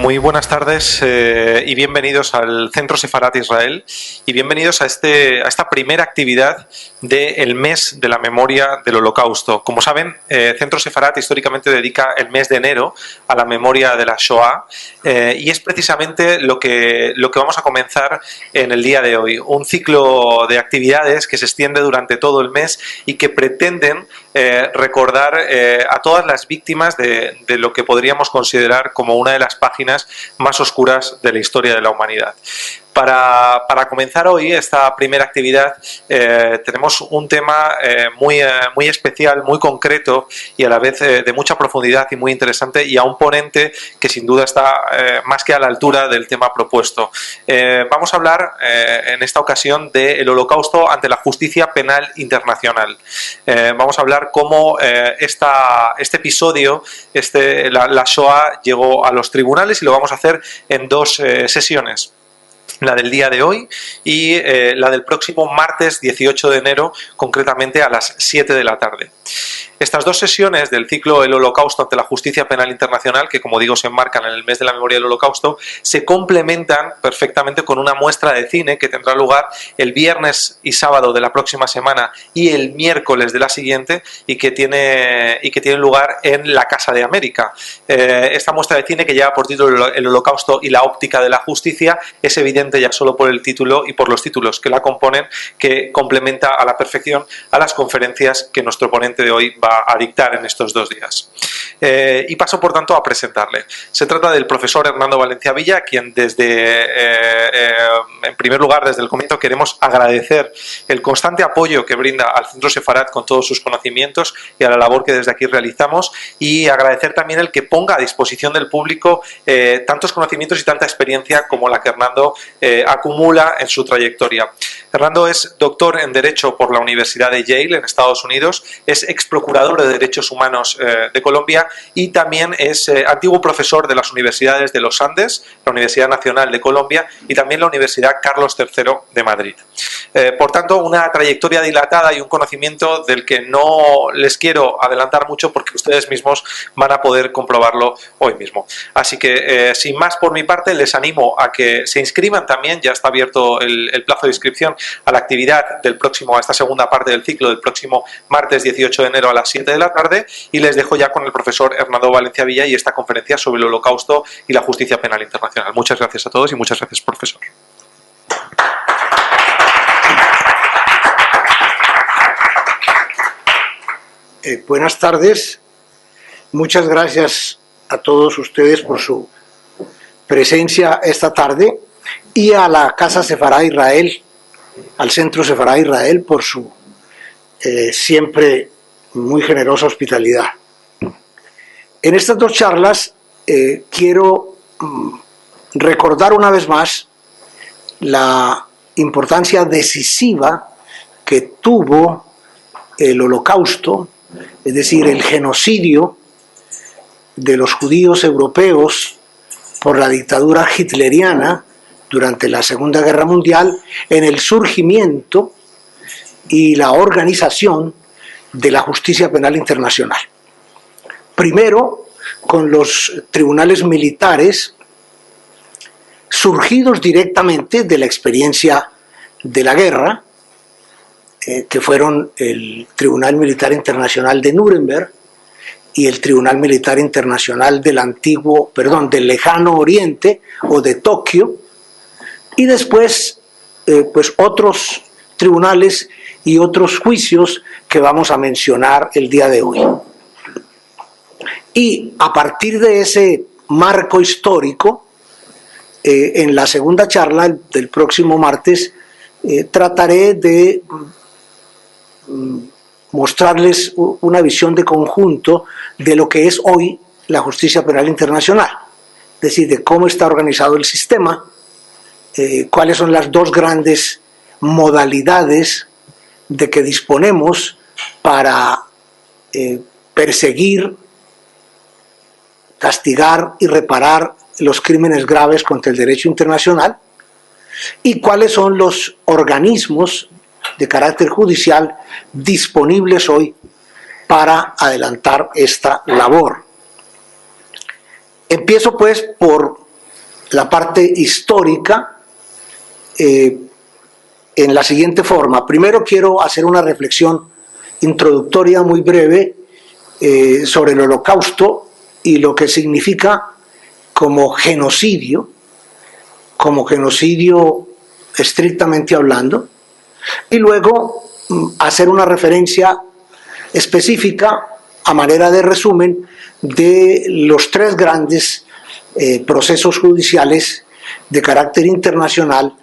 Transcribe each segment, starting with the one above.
Muy buenas tardes y bienvenidos al Centro Sefarat Israel y bienvenidos a esta primera actividad del mes de la memoria del Holocausto. Como saben, Centro Sefarat históricamente dedica el mes de enero a la memoria de la Shoah y es precisamente lo que vamos a comenzar en el día de hoy. Un ciclo de actividades que se extiende durante todo el mes y que pretenden recordar a todas las víctimas de lo que podríamos considerar como una de las páginas más oscuras de la historia de la humanidad. Para comenzar hoy esta primera actividad tenemos un tema muy especial, muy concreto y a la vez de mucha profundidad y muy interesante, y a un ponente que sin duda está más que a la altura del tema propuesto. Vamos a hablar en esta ocasión del Holocausto ante la justicia penal internacional. Vamos a hablar cómo este episodio, la Shoah, llegó a los tribunales, y lo vamos a hacer en dos sesiones. La del día de hoy y la del próximo martes 18 de enero, concretamente a las 7 de la tarde. Estas dos sesiones del ciclo El Holocausto ante la Justicia Penal Internacional, que como digo se enmarcan en el mes de la memoria del Holocausto, se complementan perfectamente con una muestra de cine que tendrá lugar el viernes y sábado de la próxima semana y el miércoles de la siguiente, y que tiene lugar en la Casa de América. Esta muestra de cine, que lleva por título El Holocausto y la óptica de la justicia, es evidente ya solo por el título y por los títulos que la componen, que complementa a la perfección a las conferencias que nuestro ponente de hoy va a dictar en estos 2 días. Y paso por tanto a presentarle. Se trata del profesor Hernando Valencia Villa, quien en primer lugar, desde el comienzo, queremos agradecer el constante apoyo que brinda al Centro Sefarat con todos sus conocimientos y a la labor que desde aquí realizamos, y agradecer también el que ponga a disposición del público tantos conocimientos y tanta experiencia como la que Hernando acumula en su trayectoria. Hernando es doctor en Derecho por la Universidad de Yale en Estados Unidos, es ex procurador de Derechos Humanos de Colombia, y también es antiguo profesor de las universidades de los Andes, la Universidad Nacional de Colombia y también la Universidad Carlos III de Madrid. Por tanto, una trayectoria dilatada y un conocimiento del que no les quiero adelantar mucho, porque ustedes mismos van a poder comprobarlo hoy mismo. Así que, sin más por mi parte, les animo a que se inscriban también. Ya está abierto el plazo de inscripción a la actividad a esta segunda parte del ciclo del próximo martes 18 de enero a las 7 de la tarde, y les dejo ya con el profesor Hernando Valencia Villa y esta conferencia sobre el Holocausto y la justicia penal internacional. Muchas gracias a todos y muchas gracias, profesor. Buenas tardes, muchas gracias a todos ustedes por su presencia esta tarde, y a la Casa Sefarat Israel, al Centro Sefarat Israel, por su siempre muy generosa hospitalidad. En estas dos charlas quiero recordar una vez más la importancia decisiva que tuvo el Holocausto, es decir, el genocidio de los judíos europeos por la dictadura hitleriana durante la Segunda Guerra Mundial, en el surgimiento y la organización de la justicia penal internacional. Primero, con los tribunales militares surgidos directamente de la experiencia de la guerra, que fueron el Tribunal Militar Internacional de Nuremberg y el Tribunal Militar Internacional del Lejano Oriente o de Tokio, y después pues otros tribunales y otros juicios que vamos a mencionar el día de hoy. Y a partir de ese marco histórico, en la segunda charla del próximo martes, trataré de mostrarles una visión de conjunto de lo que es hoy la justicia penal internacional, es decir, de cómo está organizado el sistema, cuáles son las dos grandes modalidades de que disponemos para perseguir, castigar y reparar los crímenes graves contra el derecho internacional, y cuáles son los organismos de carácter judicial disponibles hoy para adelantar esta labor. Empiezo pues por la parte histórica en la siguiente forma. Primero quiero hacer una reflexión introductoria muy breve sobre el Holocausto y lo que significa como genocidio estrictamente hablando, y luego hacer una referencia específica a manera de resumen de los tres grandes procesos judiciales de carácter internacional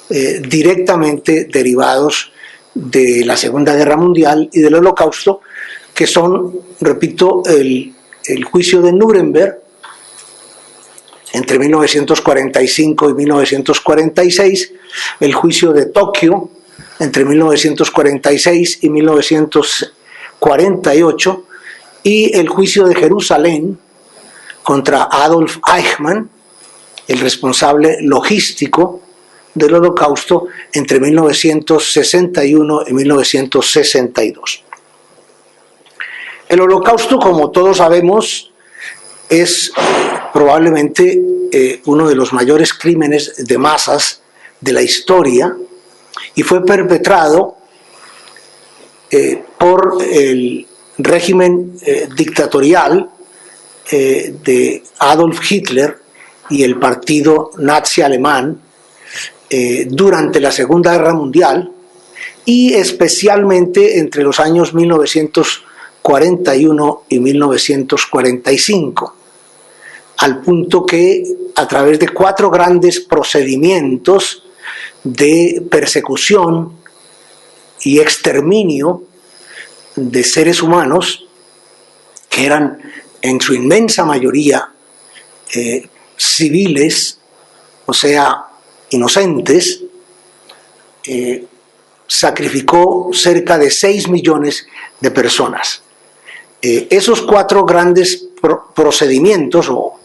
directamente derivados de la Segunda Guerra Mundial y del Holocausto, que son, repito, el juicio de Nuremberg entre 1945 y 1946, el juicio de Tokio entre 1946 y 1948, y el juicio de Jerusalén contra Adolf Eichmann, el responsable logístico del Holocausto, entre 1961 y 1962. El Holocausto, como todos sabemos, es probablemente uno de los mayores crímenes de masas de la historia, y fue perpetrado por el régimen dictatorial de Adolf Hitler y el partido nazi alemán durante la Segunda Guerra Mundial, y especialmente entre los años 1941 y 1945, al punto que a través de 4 grandes procedimientos de persecución y exterminio de seres humanos, que eran en su inmensa mayoría civiles, o sea, inocentes, sacrificó cerca de 6 millones de personas. Esos 4 grandes procedimientos o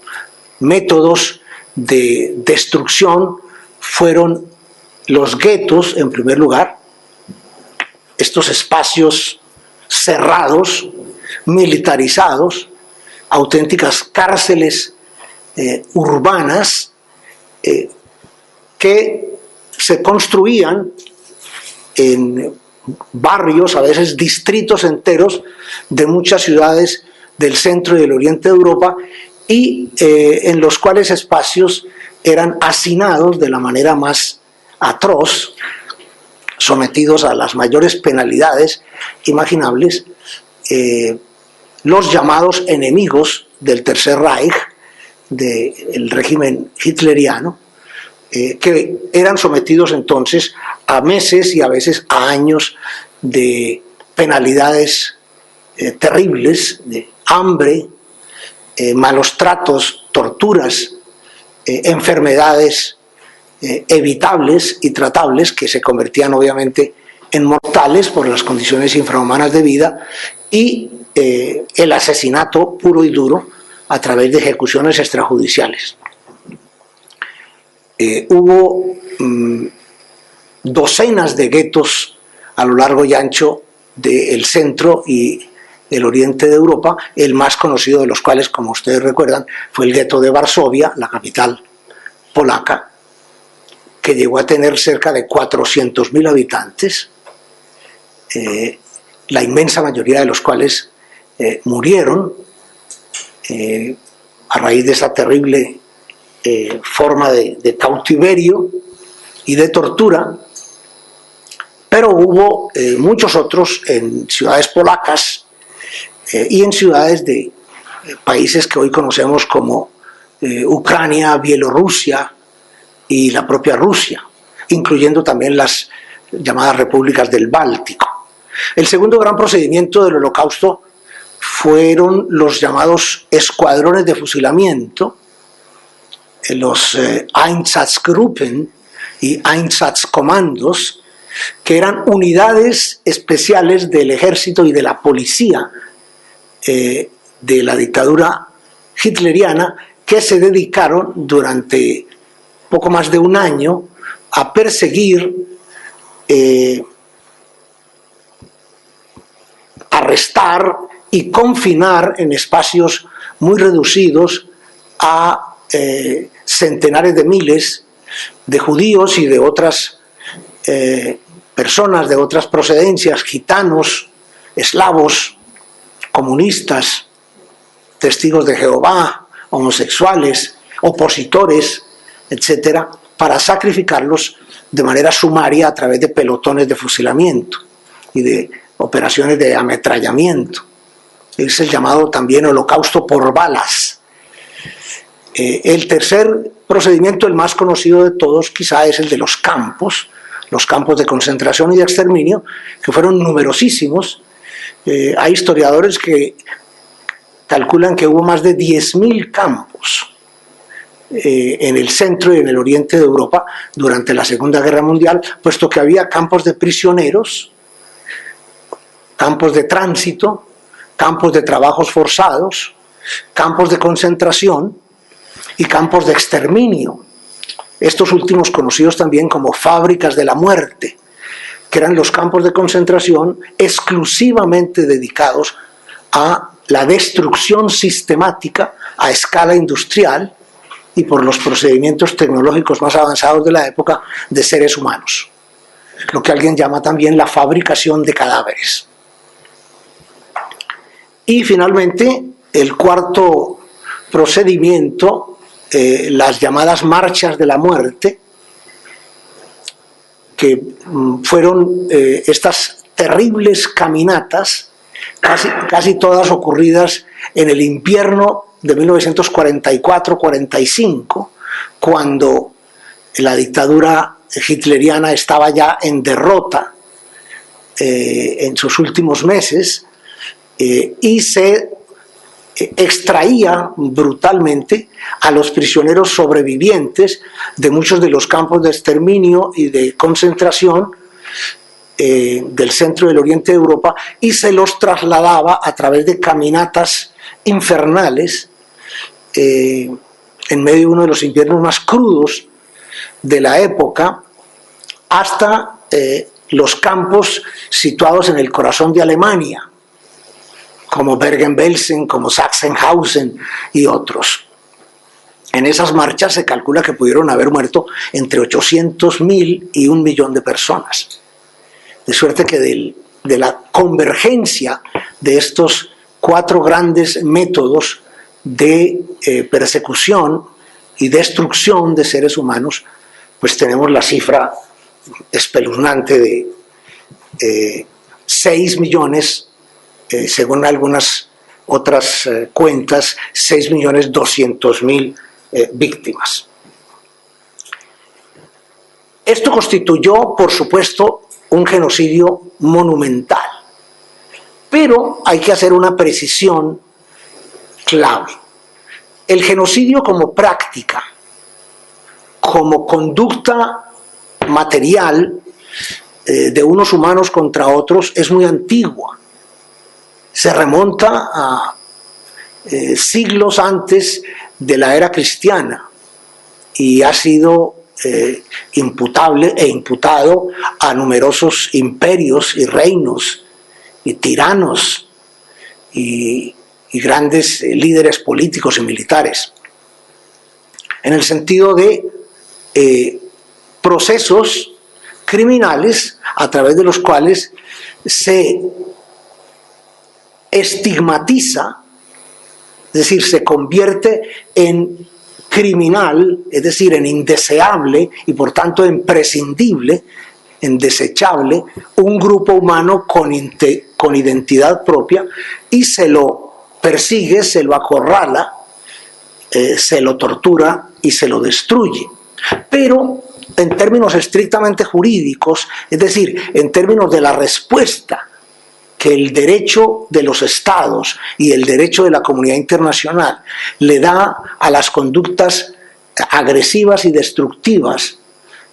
métodos de destrucción fueron los guetos, en primer lugar, estos espacios cerrados, militarizados, auténticas cárceles urbanas que se construían en barrios, a veces distritos enteros de muchas ciudades del centro y del oriente de Europa, y en los cuales espacios eran hacinados de la manera más atroz, sometidos a las mayores penalidades imaginables, los llamados enemigos del Tercer Reich, del régimen hitleriano, que eran sometidos entonces a meses y a veces a años de penalidades terribles, de hambre, malos tratos, torturas, enfermedades evitables y tratables que se convertían obviamente en mortales por las condiciones infrahumanas de vida, y el asesinato puro y duro a través de ejecuciones extrajudiciales. Hubo docenas de guetos a lo largo y ancho del centro y el oriente de Europa, el más conocido de los cuales, como ustedes recuerdan, fue el gueto de Varsovia, la capital polaca, que llegó a tener cerca de 400.000 habitantes, la inmensa mayoría de los cuales murieron a raíz de esa terrible forma de cautiverio y de tortura. Pero hubo muchos otros en ciudades polacas y en ciudades de países que hoy conocemos como Ucrania, Bielorrusia y la propia Rusia, incluyendo también las llamadas repúblicas del Báltico. El segundo gran procedimiento del Holocausto fueron los llamados escuadrones de fusilamiento, los Einsatzgruppen y Einsatzkommandos, que eran unidades especiales del ejército y de la policía de la dictadura hitleriana, que se dedicaron durante poco más de un año a perseguir, arrestar y confinar en espacios muy reducidos a centenares de miles de judíos y de otras personas de otras procedencias, gitanos, eslavos, comunistas, testigos de Jehová, homosexuales, opositores, etcétera, para sacrificarlos de manera sumaria a través de pelotones de fusilamiento y de operaciones de ametrallamiento. Es el llamado también holocausto por balas. El tercer procedimiento, el más conocido de todos, quizá es el de los campos de concentración y de exterminio, que fueron numerosísimos. Hay historiadores que calculan que hubo más de 10.000 campos en el centro y en el oriente de Europa durante la Segunda Guerra Mundial, puesto que había campos de prisioneros, campos de tránsito, campos de trabajos forzados, campos de concentración y campos de exterminio. Estos últimos conocidos también como fábricas de la muerte, que eran los campos de concentración exclusivamente dedicados a la destrucción sistemática a escala industrial y por los procedimientos tecnológicos más avanzados de la época de seres humanos, lo que alguien llama también la fabricación de cadáveres. Y finalmente, el cuarto procedimiento, las llamadas marchas de la muerte, que fueron estas terribles caminatas, casi todas ocurridas en el invierno de 1944-45, cuando la dictadura hitleriana estaba ya en derrota en sus últimos meses, y se extraía brutalmente a los prisioneros sobrevivientes de muchos de los campos de exterminio y de concentración del centro y del oriente de Europa, y se los trasladaba a través de caminatas infernales en medio de uno de los inviernos más crudos de la época, hasta los campos situados en el corazón de Alemania, como Bergen-Belsen, como Sachsenhausen y otros. En esas marchas se calcula que pudieron haber muerto entre 800.000 y 1 millón de personas. De suerte que de la convergencia de estos 4 grandes métodos de persecución y destrucción de seres humanos, pues tenemos la cifra espeluznante de 6 millones, según algunas otras cuentas, 6.200.000 víctimas. Esto constituyó, por supuesto, un genocidio monumental, pero hay que hacer una precisión clave. El genocidio como práctica, como conducta material de unos humanos contra otros, es muy antigua. Se remonta a siglos antes de la era cristiana y ha sido imputable e imputado a numerosos imperios y reinos y tiranos y grandes líderes políticos y militares, en el sentido de procesos criminales a través de los cuales se estigmatiza, es decir, se convierte en criminal, es decir, en indeseable y por tanto en prescindible, en desechable, un grupo humano con identidad propia, y se lo persigue, se lo acorrala, se lo tortura y se lo destruye. Pero en términos estrictamente jurídicos, es decir, en términos de la respuesta que el derecho de los estados y el derecho de la comunidad internacional le da a las conductas agresivas y destructivas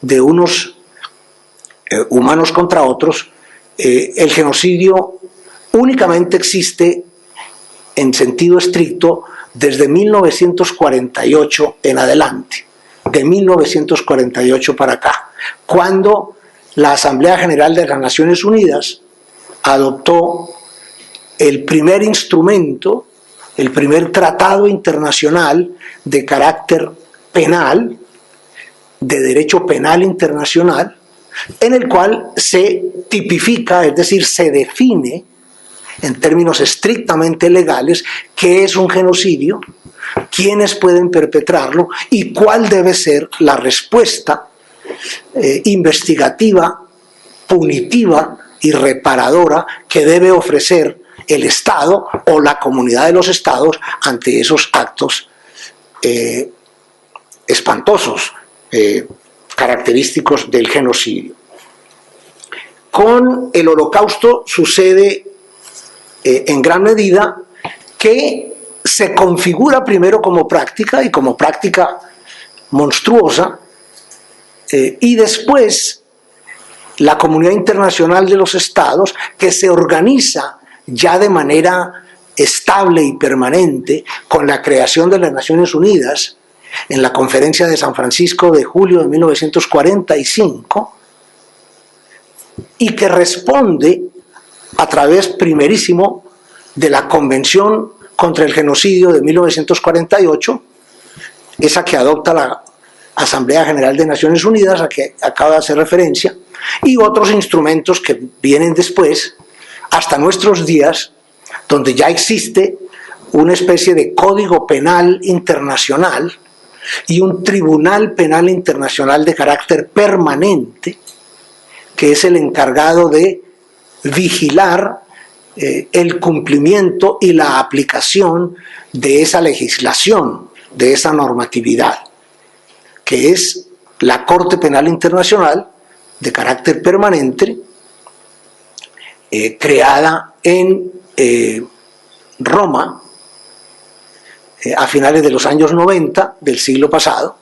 de unos humanos contra otros, el genocidio únicamente existe en sentido estricto desde 1948 en adelante, de 1948 para acá, cuando la Asamblea General de las Naciones Unidas adoptó el primer instrumento, el primer tratado internacional de carácter penal, de derecho penal internacional, en el cual se tipifica, es decir, se define en términos estrictamente legales qué es un genocidio, quiénes pueden perpetrarlo y cuál debe ser la respuesta investigativa, punitiva y reparadora que debe ofrecer el Estado o la comunidad de los estados ante esos actos espantosos, característicos del genocidio. Con el Holocausto sucede en gran medida que se configura primero como práctica y como práctica monstruosa, y después la comunidad internacional de los estados, que se organiza ya de manera estable y permanente con la creación de las Naciones Unidas en la Conferencia de San Francisco de julio de 1945, y que responde a través primerísimo de la Convención contra el Genocidio de 1948, esa que adopta la Asamblea General de Naciones Unidas, a que acaba de hacer referencia, y otros instrumentos que vienen después, hasta nuestros días, donde ya existe una especie de Código Penal Internacional y un Tribunal Penal Internacional de carácter permanente, que es el encargado de vigilar el cumplimiento y la aplicación de esa legislación, de esa normatividad, que es la Corte Penal Internacional de carácter permanente, creada en Roma a finales de los años 90 del siglo pasado,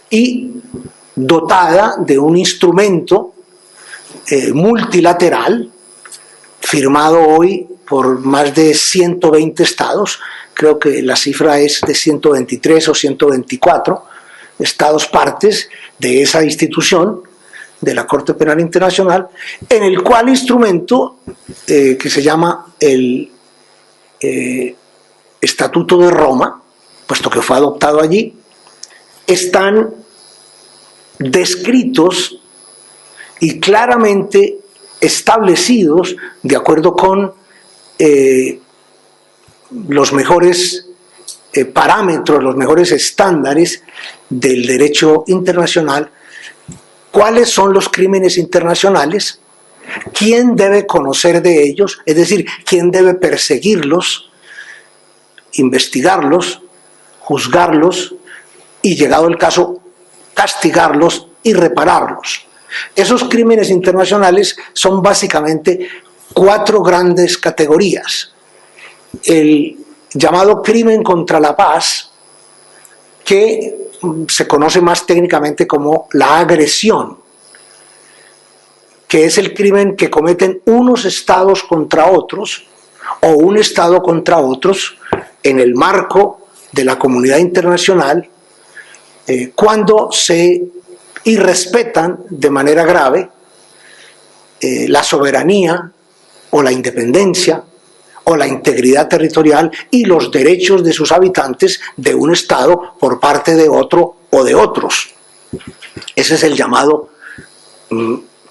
y dotada de un instrumento multilateral firmado hoy por más de 120 estados, creo que la cifra es de 123 o 124 estados partes de esa institución, de la Corte Penal Internacional, en el cual instrumento, que se llama el Estatuto de Roma, puesto que fue adoptado allí, están descritos y claramente establecidos de acuerdo con los mejores parámetros, los mejores estándares del derecho internacional, cuáles son los crímenes internacionales, quién debe conocer de ellos, es decir, quién debe perseguirlos, investigarlos, juzgarlos y, llegado el caso, castigarlos y repararlos. Esos crímenes internacionales son básicamente 4 grandes categorías. El llamado crimen contra la paz, que se conoce más técnicamente como la agresión, que es el crimen que cometen unos estados contra otros o un estado contra otros en el marco de la comunidad internacional, cuando se irrespetan de manera grave la soberanía o la independencia o la integridad territorial y los derechos de sus habitantes de un Estado por parte de otro o de otros. Ese es el llamado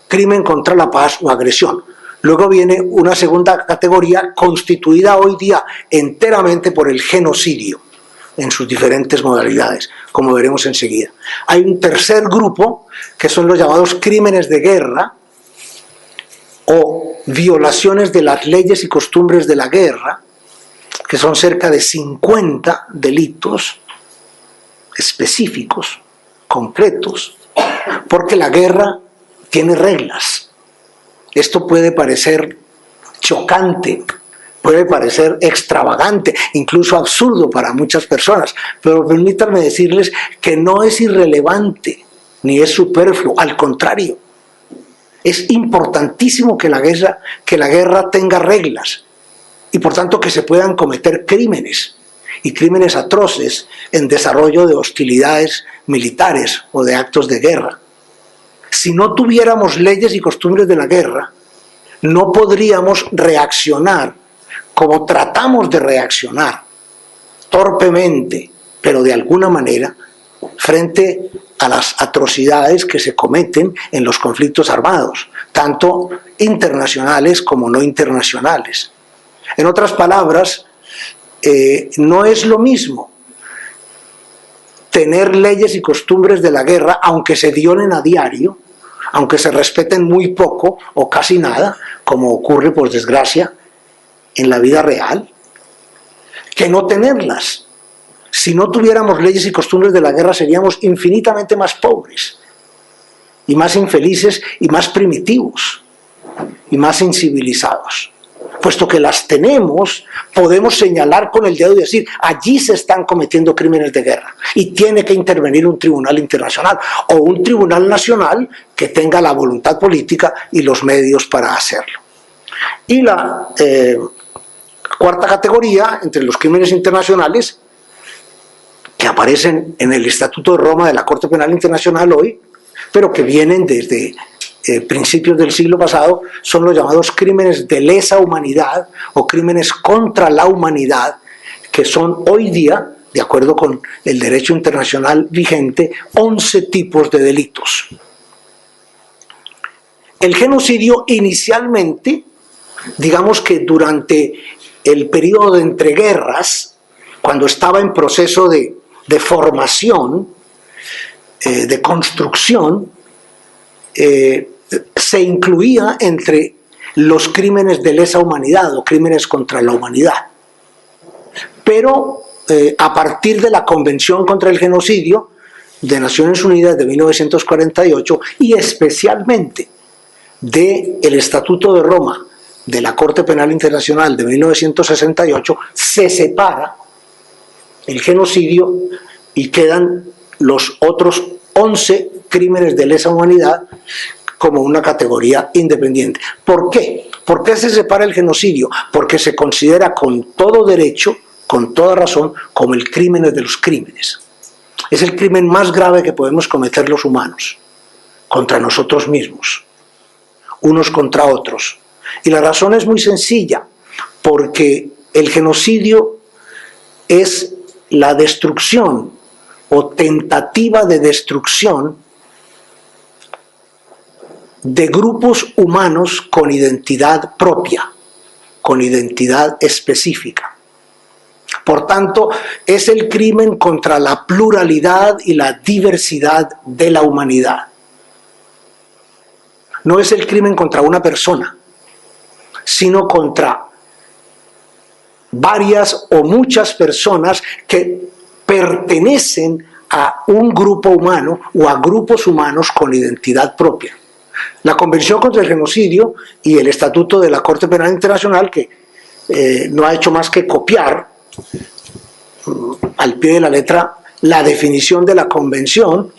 crimen contra la paz o agresión. Luego viene una segunda categoría constituida hoy día enteramente por el genocidio en sus diferentes modalidades, como veremos enseguida. Hay un tercer grupo que son los llamados crímenes de guerra o violaciones de las leyes y costumbres de la guerra, que son cerca de 50 delitos específicos, concretos, porque la guerra tiene reglas. Esto puede parecer chocante, puede parecer extravagante, incluso absurdo para muchas personas, pero permítanme decirles que no es irrelevante ni es superfluo, al contrario. Es importantísimo que la guerra tenga reglas y por tanto que se puedan cometer crímenes y crímenes atroces en desarrollo de hostilidades militares o de actos de guerra. Si no tuviéramos leyes y costumbres de la guerra, no podríamos reaccionar como tratamos de reaccionar, torpemente, pero de alguna manera, frente a las atrocidades que se cometen en los conflictos armados, tanto internacionales como no internacionales. En otras palabras, no es lo mismo tener leyes y costumbres de la guerra, aunque se violen a diario, aunque se respeten muy poco o casi nada, como ocurre por desgracia en la vida real, que no tenerlas. Si no tuviéramos leyes y costumbres de la guerra, seríamos infinitamente más pobres, y más infelices, y más primitivos, y más incivilizados. Puesto que las tenemos, podemos señalar con el dedo y decir, allí se están cometiendo crímenes de guerra, y tiene que intervenir un tribunal internacional, o un tribunal nacional que tenga la voluntad política y los medios para hacerlo. Y la cuarta categoría, entre los crímenes internacionales, que aparecen en el Estatuto de Roma de la Corte Penal Internacional hoy, pero que vienen desde principios del siglo pasado, son los llamados crímenes de lesa humanidad o crímenes contra la humanidad, que son hoy día, de acuerdo con el derecho internacional vigente, 11 tipos de delitos. El genocidio inicialmente, digamos que durante el periodo de entreguerras, cuando estaba en proceso de formación, de construcción, se incluía entre los crímenes de lesa humanidad o crímenes contra la humanidad. Pero a partir de la Convención contra el Genocidio de Naciones Unidas de 1948 y especialmente del Estatuto de Roma de la Corte Penal Internacional de 1968, se separa el genocidio y quedan los otros 11 crímenes de lesa humanidad como una categoría independiente. ¿Por qué? ¿Por qué se separa el genocidio? Porque se considera con todo derecho, con toda razón, como el crimen de los crímenes. Es el crimen más grave que podemos cometer los humanos, contra nosotros mismos, unos contra otros. Y la razón es muy sencilla, porque el genocidio es la destrucción o tentativa de destrucción de grupos humanos con identidad propia, con identidad específica. Por tanto, es el crimen contra la pluralidad y la diversidad de la humanidad. No es el crimen contra una persona, sino contra varias o muchas personas que pertenecen a un grupo humano o a grupos humanos con identidad propia. La Convención contra el Genocidio y el Estatuto de la Corte Penal Internacional, que no ha hecho más que copiar al pie de la letra la definición de la Convención,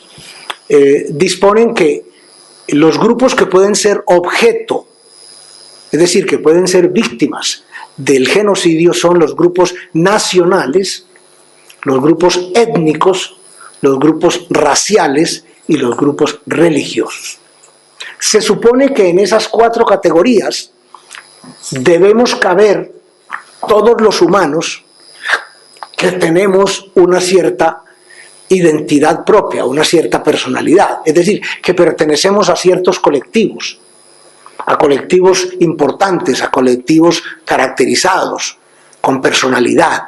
disponen que los grupos que pueden ser objeto, es decir, que pueden ser víctimas del genocidio, son los grupos nacionales, los grupos étnicos, los grupos raciales y los grupos religiosos. Se supone que en esas 4 categorías debemos caber todos los humanos que tenemos una cierta identidad propia, una cierta personalidad, es decir, que pertenecemos a ciertos colectivos, a colectivos importantes, a colectivos caracterizados, con personalidad,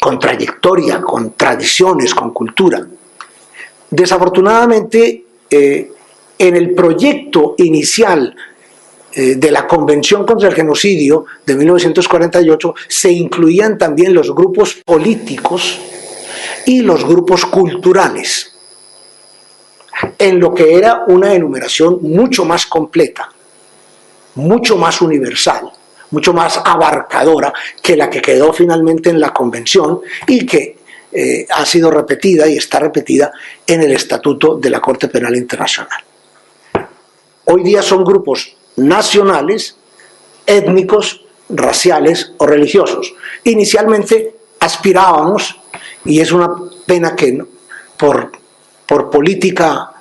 con trayectoria, con tradiciones, con cultura. Desafortunadamente, en el proyecto inicial de la Convención contra el Genocidio de 1948 se incluían también los grupos políticos y los grupos culturales, en lo que era una enumeración mucho más completa, mucho más universal, mucho más abarcadora que la que quedó finalmente en la Convención y que ha sido repetida y está repetida en el Estatuto de la Corte Penal Internacional. Hoy día son grupos nacionales, étnicos, raciales o religiosos. Inicialmente aspirábamos, y es una pena que por política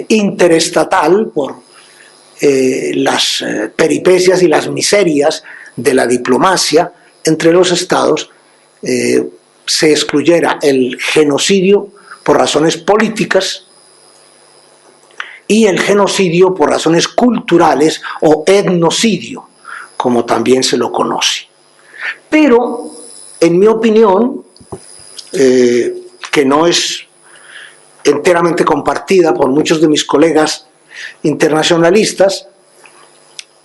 interestatal, por las peripecias y las miserias de la diplomacia entre los estados, se excluyera el genocidio por razones políticas y el genocidio por razones culturales o etnocidio, como también se lo conoce. Pero, en mi opinión, que no es enteramente compartida por muchos de mis colegas internacionalistas,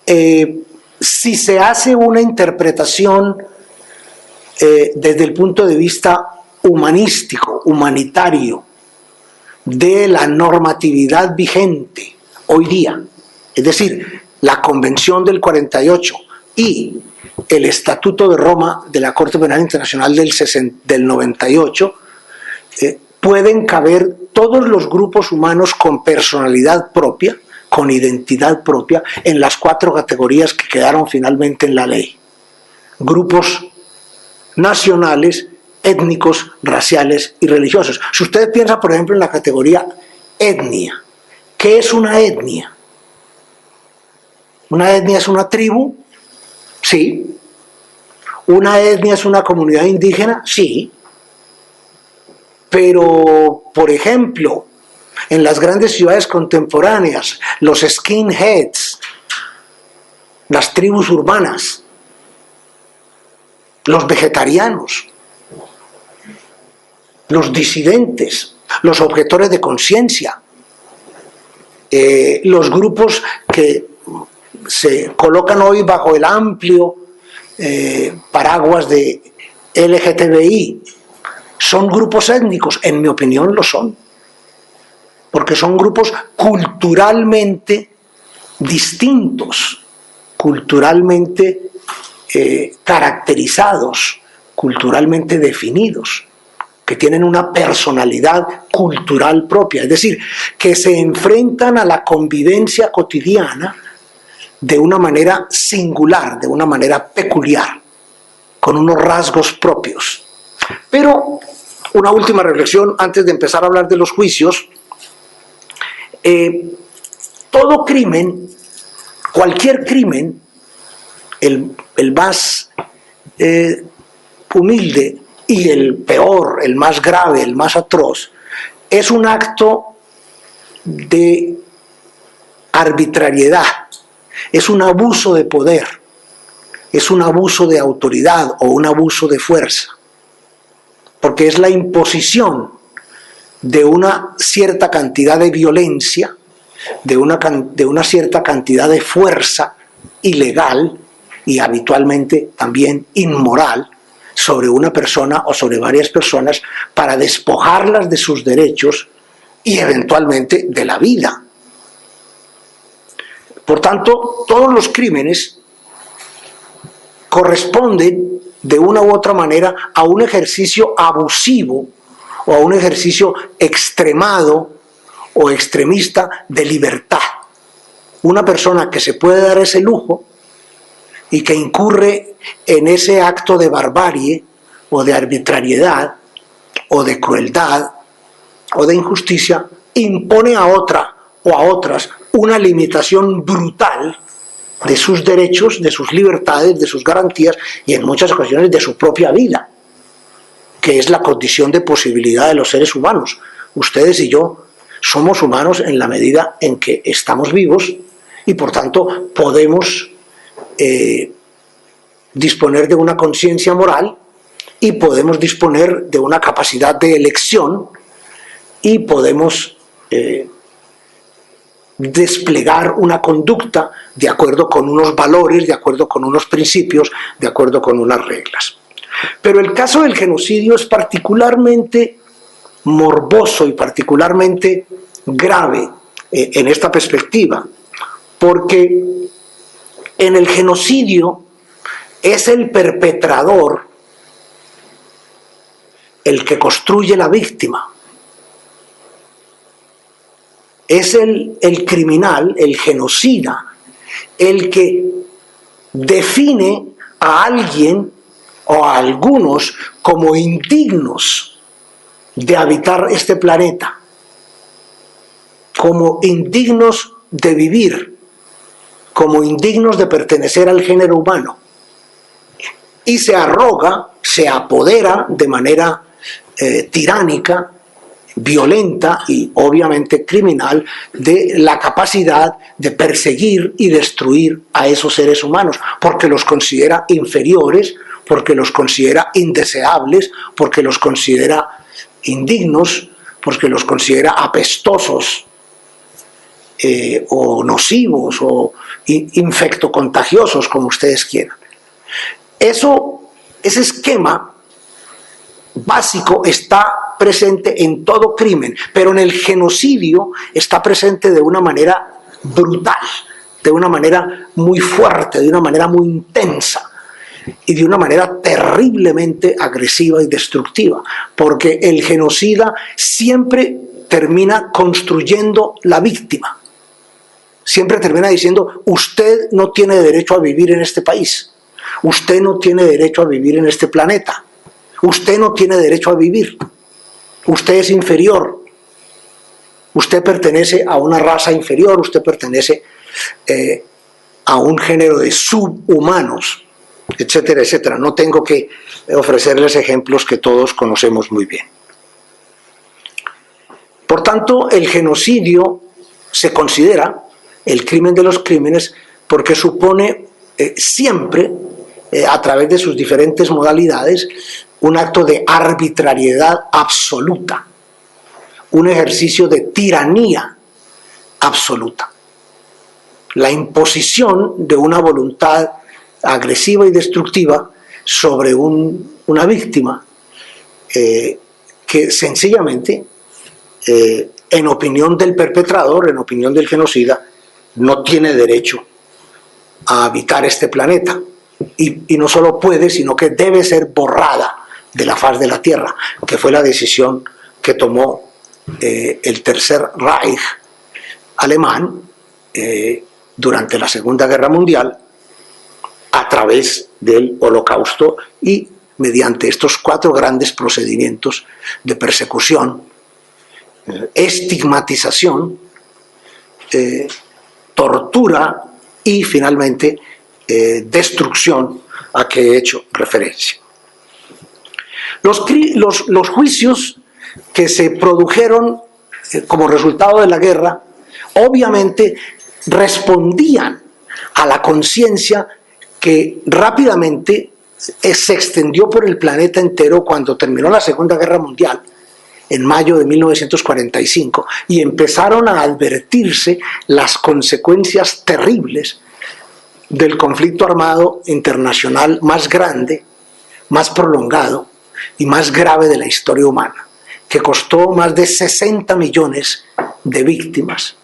si se hace una interpretación desde el punto de vista humanístico, humanitario, de la normatividad vigente hoy día, es decir, la Convención del 48 y el Estatuto de Roma de la Corte Penal Internacional del 98, pueden caber todos los grupos humanos con personalidad propia, con identidad propia, en las 4 categorías que quedaron finalmente en la ley. Grupos nacionales, étnicos, raciales y religiosos. Si usted piensa, por ejemplo, en la categoría etnia, ¿qué es una etnia? ¿Una etnia es una tribu? Sí. ¿Una etnia es una comunidad indígena? Sí. Pero, por ejemplo, en las grandes ciudades contemporáneas, los skinheads, las tribus urbanas, los vegetarianos, los disidentes, los objetores de conciencia, los grupos que se colocan hoy bajo el amplio paraguas de LGTBI, ¿son grupos étnicos? En mi opinión lo son, porque son grupos culturalmente distintos, culturalmente caracterizados, culturalmente definidos, que tienen una personalidad cultural propia, es decir, que se enfrentan a la convivencia cotidiana de una manera singular, de una manera peculiar, con unos rasgos propios. Pero una última reflexión antes de empezar a hablar de los juicios. Todo crimen, cualquier crimen, el más humilde y el peor, el más grave, el más atroz, es un acto de arbitrariedad, es un abuso de poder, es un abuso de autoridad o un abuso de fuerza, porque es la imposición de una cierta cantidad de violencia, de una cierta cantidad de fuerza ilegal y habitualmente también inmoral sobre una persona o sobre varias personas para despojarlas de sus derechos y eventualmente de la vida. Por tanto, todos los crímenes corresponden de una u otra manera a un ejercicio abusivo o a un ejercicio extremado o extremista de libertad. Una persona que se puede dar ese lujo y que incurre en ese acto de barbarie o de arbitrariedad o de crueldad o de injusticia, impone a otra o a otras una limitación brutal de sus derechos, de sus libertades, de sus garantías y en muchas ocasiones de su propia vida, que es la condición de posibilidad de los seres humanos. Ustedes y yo somos humanos en la medida en que estamos vivos y por tanto podemos disponer de una conciencia moral y podemos disponer de una capacidad de elección y podemos desplegar una conducta de acuerdo con unos valores, de acuerdo con unos principios, de acuerdo con unas reglas. Pero el caso del genocidio es particularmente morboso y particularmente grave en esta perspectiva, porque en el genocidio es el perpetrador el que construye la víctima. Es el criminal, el genocida, el que define a alguien o a algunos como indignos de habitar este planeta, como indignos de vivir, como indignos de pertenecer al género humano. Y se arroga, se apodera de manera tiránica violenta y obviamente criminal de la capacidad de perseguir y destruir a esos seres humanos, porque los considera inferiores, porque los considera indeseables, porque los considera indignos, porque los considera apestosos o nocivos o infectocontagiosos, como ustedes quieran. Ese esquema básico está presente en todo crimen, pero en el genocidio está presente de una manera brutal, de una manera muy fuerte, de una manera muy intensa y de una manera terriblemente agresiva y destructiva, porque el genocida siempre termina construyendo la víctima, siempre termina diciendo: usted no tiene derecho a vivir en este país, usted no tiene derecho a vivir en este planeta, usted no tiene derecho a vivir, usted es inferior, usted pertenece a una raza inferior, usted pertenece a un género de subhumanos, etcétera, etcétera. No tengo que ofrecerles ejemplos que todos conocemos muy bien. Por tanto, el genocidio se considera el crimen de los crímenes porque supone siempre, a través de sus diferentes modalidades, un acto de arbitrariedad absoluta, un ejercicio de tiranía absoluta, la imposición de una voluntad agresiva y destructiva sobre una víctima que sencillamente, en opinión del perpetrador, en opinión del genocida, no tiene derecho a habitar este planeta y no solo puede, sino que debe ser borrada de la faz de la tierra, que fue la decisión que tomó el Tercer Reich alemán durante la Segunda Guerra Mundial, a través del Holocausto y mediante estos 4 grandes procedimientos de persecución, estigmatización, tortura y finalmente destrucción a que he hecho referencia. Los juicios que se produjeron como resultado de la guerra obviamente respondían a la conciencia que rápidamente se extendió por el planeta entero cuando terminó la Segunda Guerra Mundial, en mayo de 1945, y empezaron a advertirse las consecuencias terribles del conflicto armado internacional más grande, más prolongado y más grave de la historia humana, que costó más de 60 millones de víctimas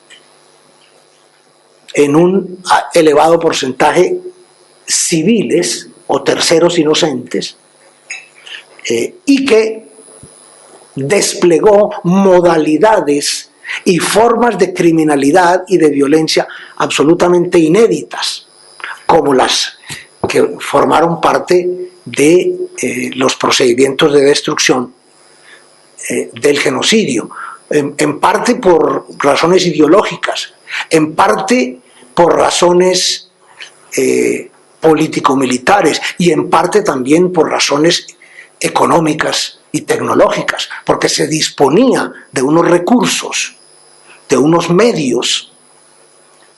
en un elevado porcentaje civiles o terceros inocentes, y que desplegó modalidades y formas de criminalidad y de violencia absolutamente inéditas, como las que formaron parte de los procedimientos de destrucción del genocidio, en parte por razones ideológicas, en parte por razones político-militares y en parte también por razones económicas y tecnológicas, porque se disponía de unos recursos, de unos medios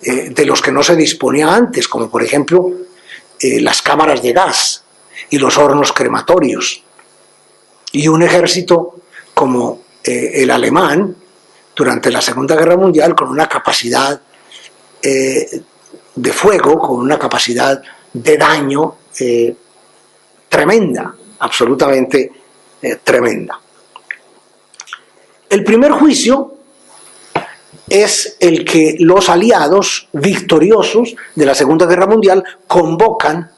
de los que no se disponía antes, como por ejemplo las cámaras de gas y los hornos crematorios, y un ejército como el alemán durante la Segunda Guerra Mundial, con una capacidad de fuego, con una capacidad de daño tremenda, absolutamente tremenda. El primer juicio es el que los aliados victoriosos de la Segunda Guerra Mundial convocan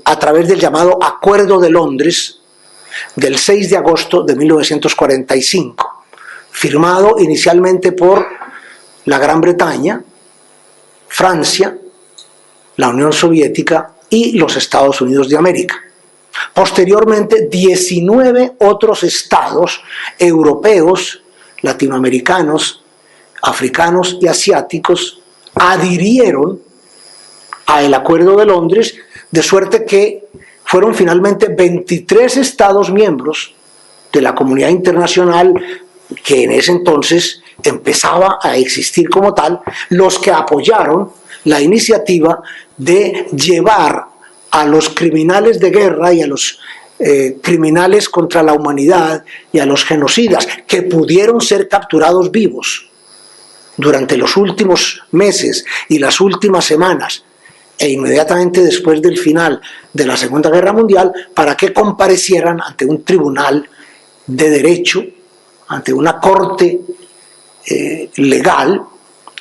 a través del llamado Acuerdo de Londres del 6 de agosto de 1945, firmado inicialmente por la Gran Bretaña, Francia, la Unión Soviética y los Estados Unidos de América. Posteriormente, 19 otros estados europeos, latinoamericanos, africanos y asiáticos adhirieron al Acuerdo de Londres, de suerte que fueron finalmente 23 estados miembros de la comunidad internacional, que en ese entonces empezaba a existir como tal, los que apoyaron la iniciativa de llevar a los criminales de guerra y a los criminales contra la humanidad y a los genocidas que pudieron ser capturados vivos durante los últimos meses y las últimas semanas e inmediatamente después del final de la Segunda Guerra Mundial, para que comparecieran ante un tribunal de derecho, ante una corte legal,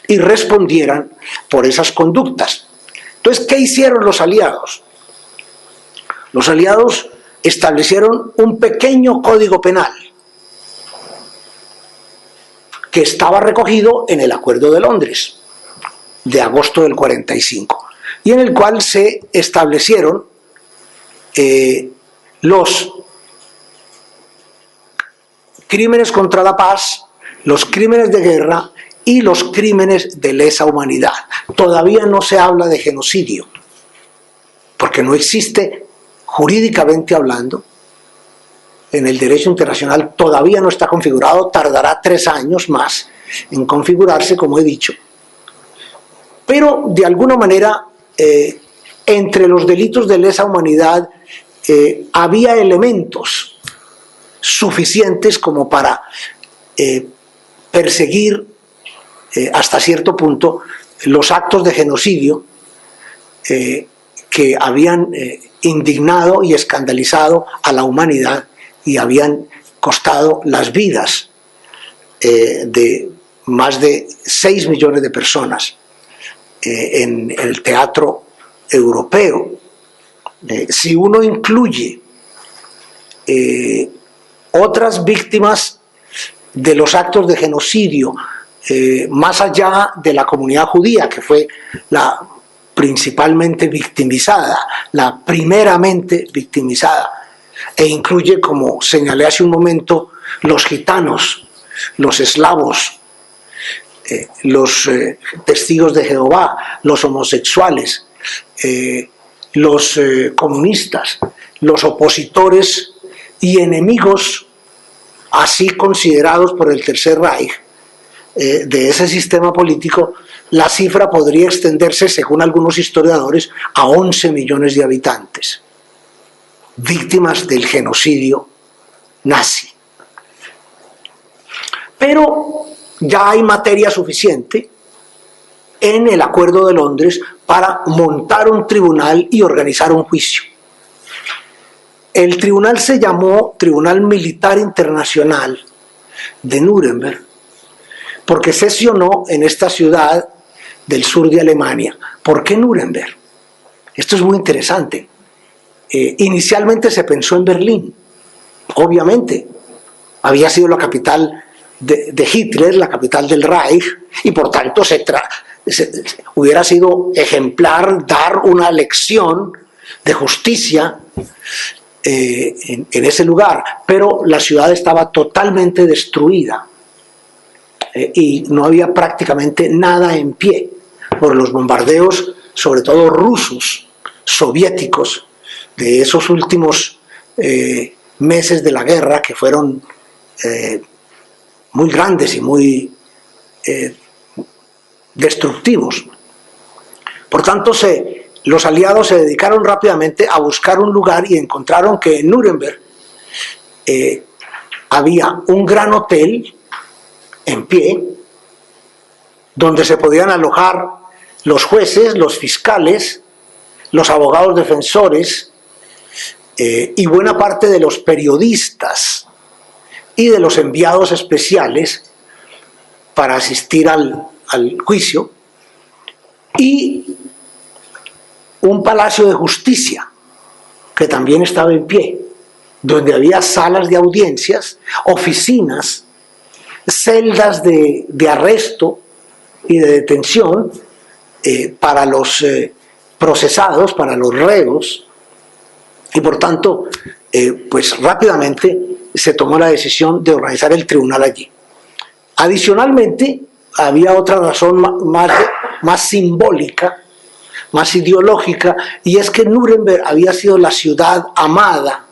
y respondieran por esas conductas. Entonces, ¿qué hicieron los aliados? Los aliados establecieron un pequeño código penal que estaba recogido en el Acuerdo de Londres de agosto del 45, y en el cual se establecieron los crímenes contra la paz, los crímenes de guerra y los crímenes de lesa humanidad. Todavía no se habla de genocidio, porque no existe, jurídicamente hablando, en el derecho internacional todavía no está configurado, tardará 3 años más en configurarse, como he dicho. Pero de alguna manera, entre los delitos de lesa humanidad había elementos suficientes como para perseguir hasta cierto punto los actos de genocidio que habían indignado y escandalizado a la humanidad y habían costado las vidas de más de 6 millones de personas en el teatro europeo. Si uno incluye otras víctimas de los actos de genocidio, más allá de la comunidad judía, que fue la principalmente victimizada, la primeramente victimizada, e incluye, como señalé hace un momento, los gitanos, los eslavos, los testigos de Jehová, los homosexuales, los comunistas, los opositores y enemigos así considerados por el Tercer Reich de ese sistema político, la cifra podría extenderse, según algunos historiadores, a 11 millones de habitantes, víctimas del genocidio nazi. Pero ya hay materia suficiente en el Acuerdo de Londres para montar un tribunal y organizar un juicio. El tribunal se llamó Tribunal Militar Internacional de Nuremberg porque sesionó en esta ciudad del sur de Alemania. ¿Por qué Nuremberg? Esto es muy interesante. Inicialmente se pensó en Berlín, obviamente. Había sido la capital de Hitler, la capital del Reich, y por tanto hubiera sido ejemplar dar una lección de justicia en ese lugar, pero la ciudad estaba totalmente destruida y no había prácticamente nada en pie por los bombardeos, sobre todo rusos, soviéticos, de esos últimos meses de la guerra, que fueron muy grandes y muy destructivos. Por tanto, los aliados se dedicaron rápidamente a buscar un lugar y encontraron que en Nuremberg había un gran hotel en pie donde se podían alojar los jueces, los fiscales, los abogados defensores y buena parte de los periodistas y de los enviados especiales para asistir al juicio, y un palacio de justicia que también estaba en pie, donde había salas de audiencias, oficinas, celdas de arresto y de detención para los procesados, para los reos, y por tanto, pues rápidamente se tomó la decisión de organizar el tribunal allí. Adicionalmente, había otra razón más simbólica, más ideológica, y es que Nuremberg había sido la ciudad amada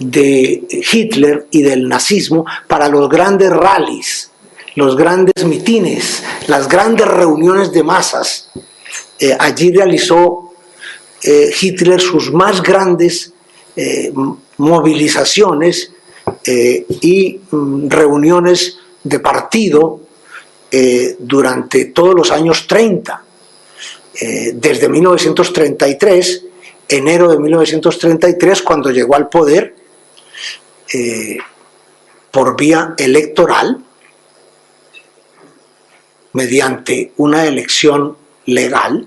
de Hitler y del nazismo para los grandes rallies, los grandes mitines, las grandes reuniones de masas. Allí realizó Hitler sus más grandes movilizaciones y reuniones de partido durante todos los años 30. Desde 1933, enero de 1933, cuando llegó al poder por vía electoral, mediante una elección legal,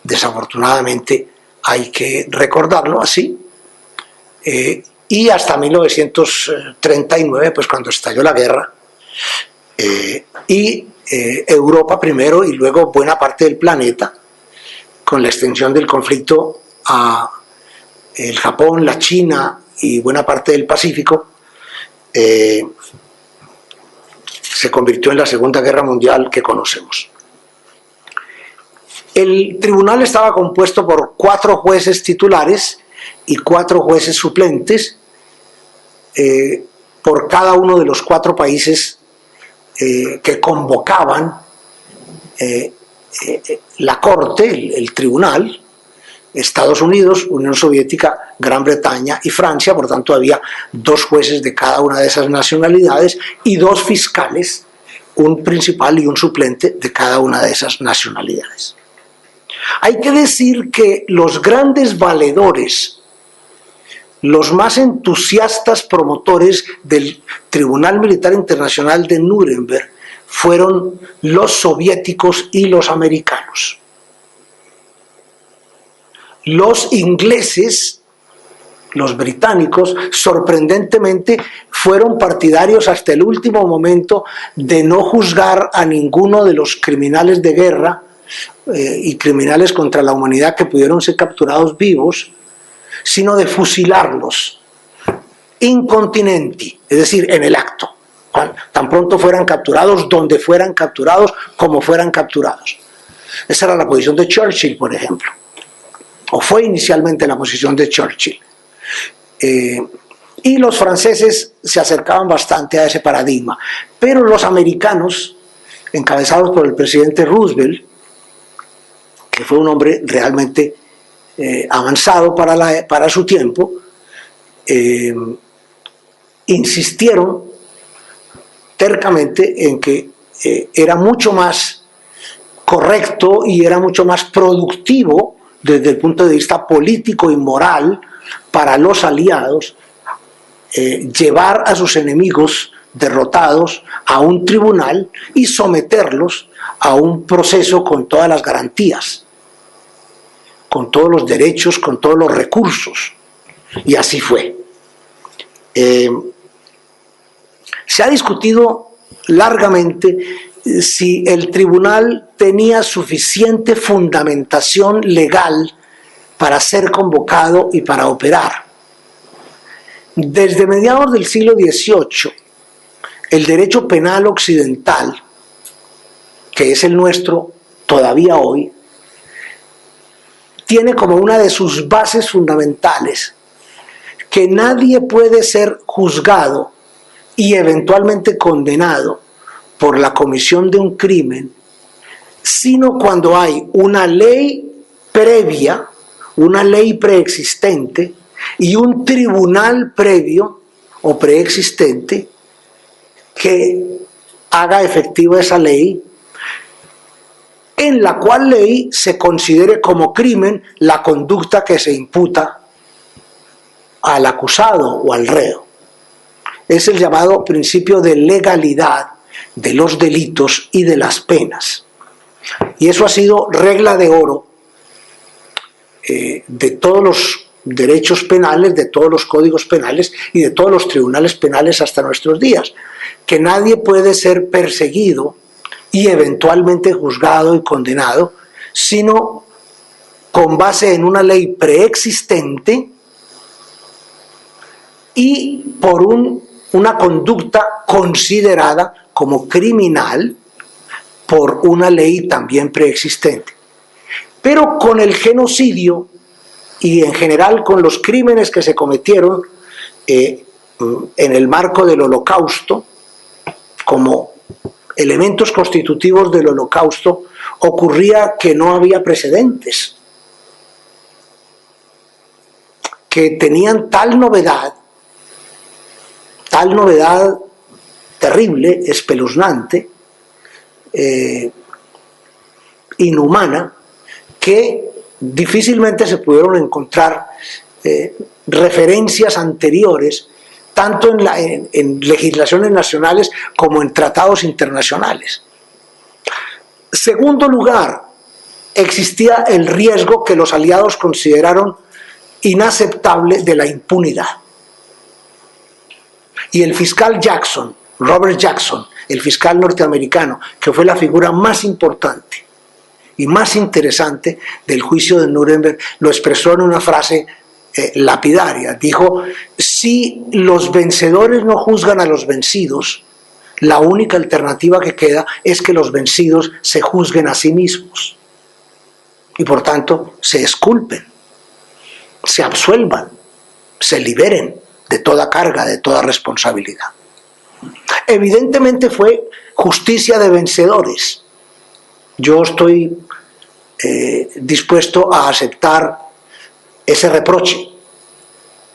desafortunadamente hay que recordarlo así, y hasta 1939, pues cuando estalló la guerra, y Europa primero y luego buena parte del planeta, con la extensión del conflicto a el Japón, la China y buena parte del Pacífico, se convirtió en la Segunda Guerra Mundial que conocemos. El tribunal estaba compuesto por 4 jueces titulares y 4 jueces suplentes por cada uno de los 4 países que convocaban la Corte, el tribunal: Estados Unidos, Unión Soviética, Gran Bretaña y Francia. Por tanto, había 2 jueces de cada una de esas nacionalidades y 2 fiscales, un principal y un suplente de cada una de esas nacionalidades. Hay que decir que los grandes valedores, los más entusiastas promotores del Tribunal Militar Internacional de Nuremberg fueron los soviéticos y los americanos. Los ingleses, los británicos, sorprendentemente fueron partidarios hasta el último momento de no juzgar a ninguno de los criminales de guerra y criminales contra la humanidad que pudieron ser capturados vivos, sino de fusilarlos incontinenti, es decir, en el acto, tan pronto fueran capturados, donde fueran capturados, como fueran capturados. Esa era la posición de Churchill, por ejemplo, o fue inicialmente la posición de Churchill. Y los franceses se acercaban bastante a ese paradigma, pero los americanos, encabezados por el presidente Roosevelt, que fue un hombre realmente avanzado para su tiempo, insistieron tercamente en que era mucho más correcto y era mucho más productivo desde el punto de vista político y moral para los aliados llevar a sus enemigos derrotados a un tribunal y someterlos a un proceso con todas las garantías, con todos los derechos, con todos los recursos. Y así fue. Se ha discutido largamente si el tribunal tenía suficiente fundamentación legal para ser convocado y para operar. Desde mediados del siglo XVIII, el derecho penal occidental, que es el nuestro todavía hoy, tiene como una de sus bases fundamentales que nadie puede ser juzgado y eventualmente condenado por la comisión de un crimen, sino cuando hay una ley previa, una ley preexistente y un tribunal previo o preexistente que haga efectiva esa ley, en la cual ley se considere como crimen la conducta que se imputa al acusado o al reo. Es el llamado principio de legalidad de los delitos y de las penas. Y eso ha sido regla de oro de todos los derechos penales, de todos los códigos penales y de todos los tribunales penales hasta nuestros días, que nadie puede ser perseguido y eventualmente juzgado y condenado, sino con base en una ley preexistente y por una conducta considerada como criminal por una ley también preexistente. Pero con el genocidio y en general con los crímenes que se cometieron en el marco del Holocausto, como elementos constitutivos del Holocausto, ocurría que no había precedentes, que tenían tal novedad terrible, espeluznante, inhumana, que difícilmente se pudieron encontrar referencias anteriores, tanto en legislaciones nacionales como en tratados internacionales. Segundo lugar, existía el riesgo que los aliados consideraron inaceptable de la impunidad. Y el fiscal Jackson, Robert Jackson, el fiscal norteamericano, que fue la figura más importante y más interesante del juicio de Nuremberg, lo expresó en una frase lapidaria. Dijo: si los vencedores no juzgan a los vencidos, la única alternativa que queda es que los vencidos se juzguen a sí mismos y por tanto se exculpen, se absuelvan, se liberen de toda carga, de toda responsabilidad. Evidentemente fue justicia de vencedores. Yo estoy dispuesto a aceptar ese reproche,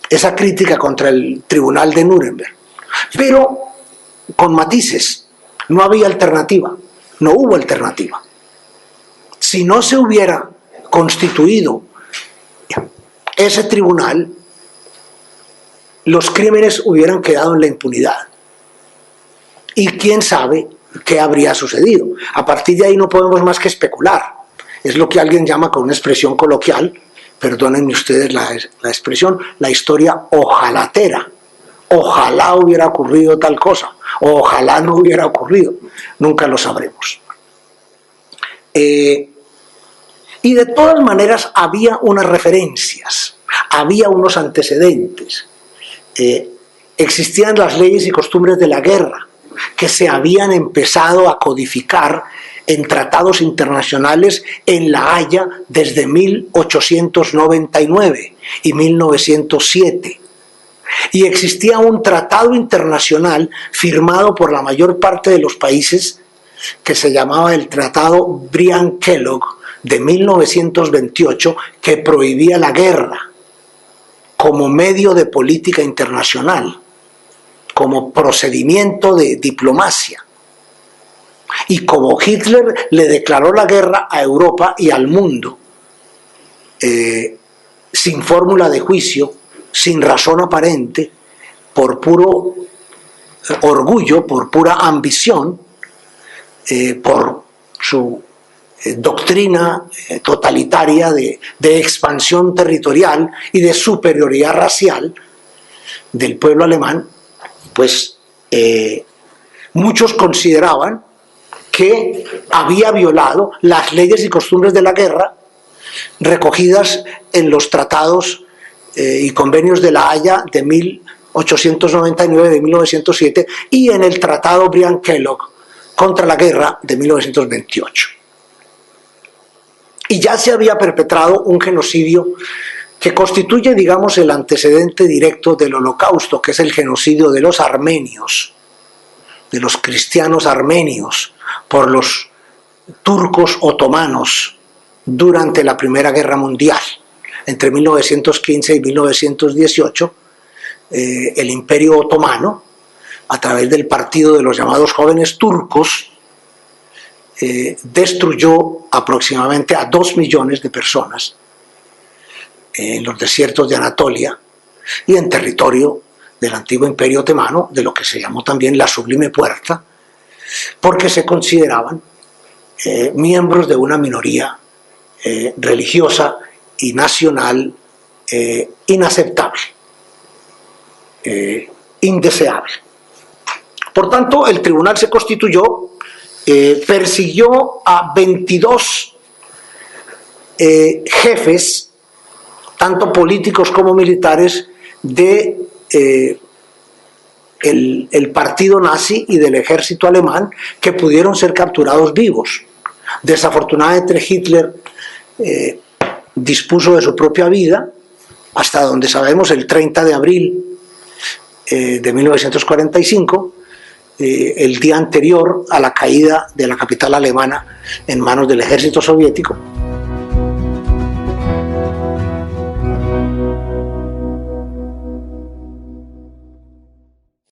esa crítica contra el tribunal de Nuremberg, pero con matices. No había alternativa, no hubo alternativa. Si no se hubiera constituido ese tribunal, los crímenes hubieran quedado en la impunidad. Y quién sabe qué habría sucedido. A partir de ahí no podemos más que especular. Es lo que alguien llama, con una expresión coloquial, perdónenme ustedes la expresión, la historia ojalatera. Ojalá hubiera ocurrido tal cosa, o ojalá no hubiera ocurrido. Nunca lo sabremos. Y de todas maneras había unas referencias, había unos antecedentes. Existían las leyes y costumbres de la guerra que se habían empezado a codificar en tratados internacionales en La Haya desde 1899 y 1907. Y existía un tratado internacional firmado por la mayor parte de los países que se llamaba el Tratado Briand-Kellogg de 1928, que prohibía la guerra como medio de política internacional, como procedimiento de diplomacia. Y como Hitler le declaró la guerra a Europa y al mundo, sin fórmula de juicio, sin razón aparente, por puro orgullo, por pura ambición, por su doctrina totalitaria de expansión territorial y de superioridad racial del pueblo alemán, pues muchos consideraban que había violado las leyes y costumbres de la guerra recogidas en los tratados y convenios de La Haya de 1899, de 1907, y en el Tratado Briand-Kellogg contra la guerra de 1928. Y ya se había perpetrado un genocidio que constituye, digamos, el antecedente directo del Holocausto, que es el genocidio de los armenios, de los cristianos armenios, por los turcos otomanos durante la Primera Guerra Mundial. Entre 1915 y 1918, el Imperio Otomano, a través del partido de los llamados jóvenes turcos, destruyó aproximadamente a 2 millones de personas en los desiertos de Anatolia y en territorio del antiguo Imperio Otomano, de lo que se llamó también la Sublime Puerta, porque se consideraban miembros de una minoría religiosa y nacional inaceptable, indeseable. Por tanto, el tribunal se constituyó, persiguió a 22 jefes, tanto políticos como militares, de el partido nazi y del ejército alemán, que pudieron ser capturados vivos. Desafortunadamente Hitler dispuso de su propia vida, hasta donde sabemos el 30 de abril de 1945, el día anterior a la caída de la capital alemana en manos del ejército soviético.